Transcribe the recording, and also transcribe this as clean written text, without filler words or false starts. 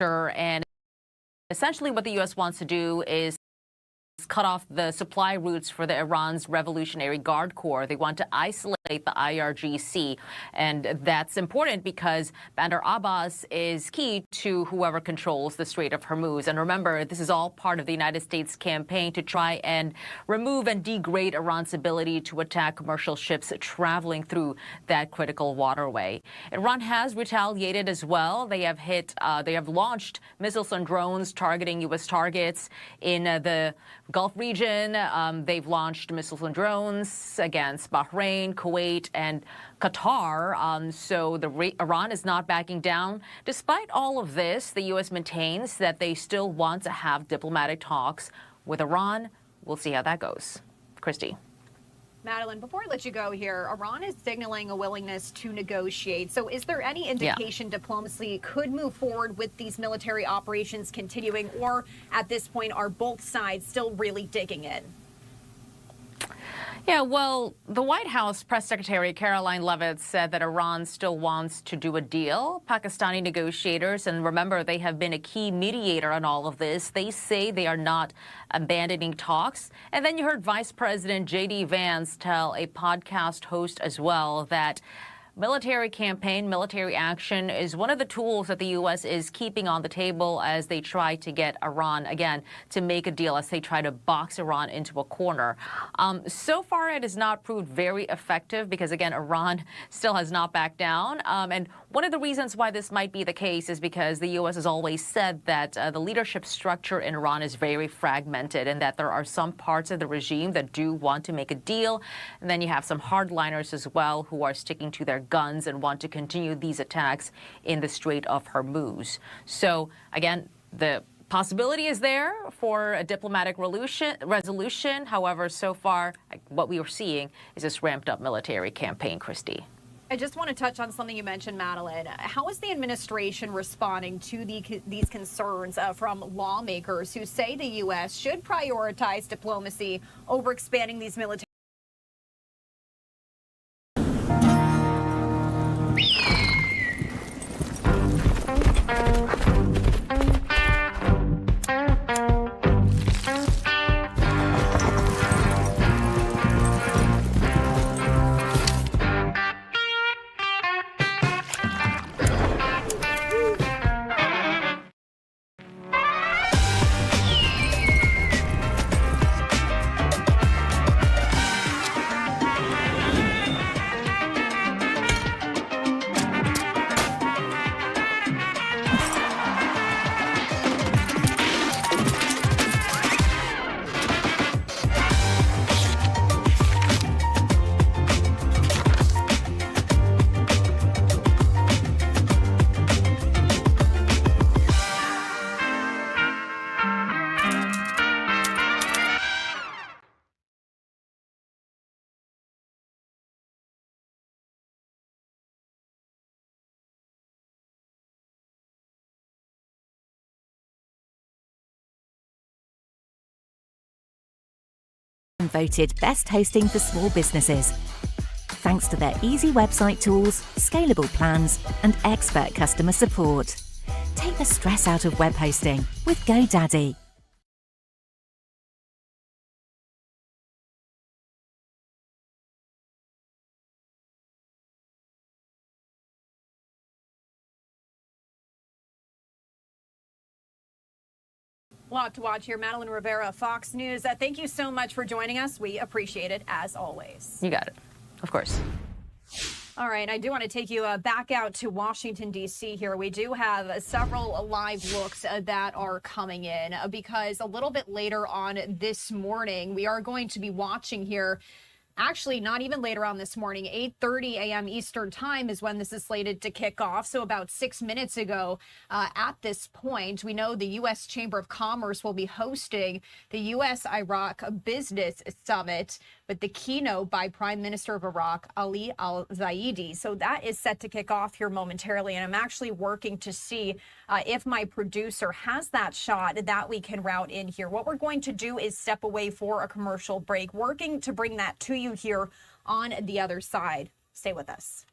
And essentially what the U.S. wants to do is cut off the supply routes for the Iran's Revolutionary Guard Corps. They want to isolate the IRGC. And that's important because Bandar Abbas is key to whoever controls the Strait of Hormuz. And remember, this is all part of the United States campaign to try and remove and degrade Iran's ability to attack commercial ships traveling through that critical waterway. Iran has retaliated as well. They have launched missiles and drones targeting U.S. targets in the Gulf region. They've launched missiles and drones against Bahrain, Kuwait, and Qatar. So Iran is not backing down. Despite all of this, the U.S. maintains that they still want to have diplomatic talks with Iran. We'll see how that goes. Christy. Madeline, before I let you go here, Iran is signaling a willingness to negotiate. So is there any indication diplomacy could move forward with these military operations continuing, or at this point are both sides still really digging in? Yeah, well, the White House press secretary Caroline Leavitt said that Iran still wants to do a deal. Pakistani negotiators, and remember, they have been a key mediator on all of this. They say they are not abandoning talks. And then you heard Vice President J.D. Vance tell a podcast host as well that military campaign, military action is one of the tools that the U.S. is keeping on the table as they try to get Iran, again, to make a deal, as they try to box Iran into a corner. So far, it has not proved very effective because, again, Iran still has not backed down. And one of the reasons why this might be the case is because the U.S. has always said that the leadership structure in Iran is very fragmented and that there are some parts of the regime that do want to make a deal. And then you have some hardliners as well who are sticking to their guns and want to continue these attacks in the Strait of Hormuz. So, again, the possibility is there for a diplomatic resolution. However, so far, what we are seeing is this ramped up military campaign, Christy. I just want to touch on something you mentioned, Madeline. How is the administration responding to these concerns from lawmakers who say the U.S. should prioritize diplomacy over expanding these military voted best hosting for small businesses, thanks to their easy website tools, scalable plans, and expert customer support. Take the stress out of web hosting with GoDaddy. A lot to watch here. Madeline Rivera, Fox News. Thank you so much for joining us. We appreciate it, as always. You got it. Of course. All right. I do want to take you back out to Washington, D.C. here. We do have several live looks that are coming in because a little bit later on this morning, we are going to be watching here. Actually, not even later on this morning, 8:30 a.m. Eastern time is when this is slated to kick off. So about 6 minutes ago at this point, we know the U.S. Chamber of Commerce will be hosting the U.S.-Iraq Business Summit, but the keynote by Prime Minister of Iraq, Ali al-Zaidi. So that is set to kick off here momentarily. And I'm actually working to see if my producer has that shot that we can route in here. What we're going to do is step away for a commercial break, working to bring that to you here on the other side. Stay with us.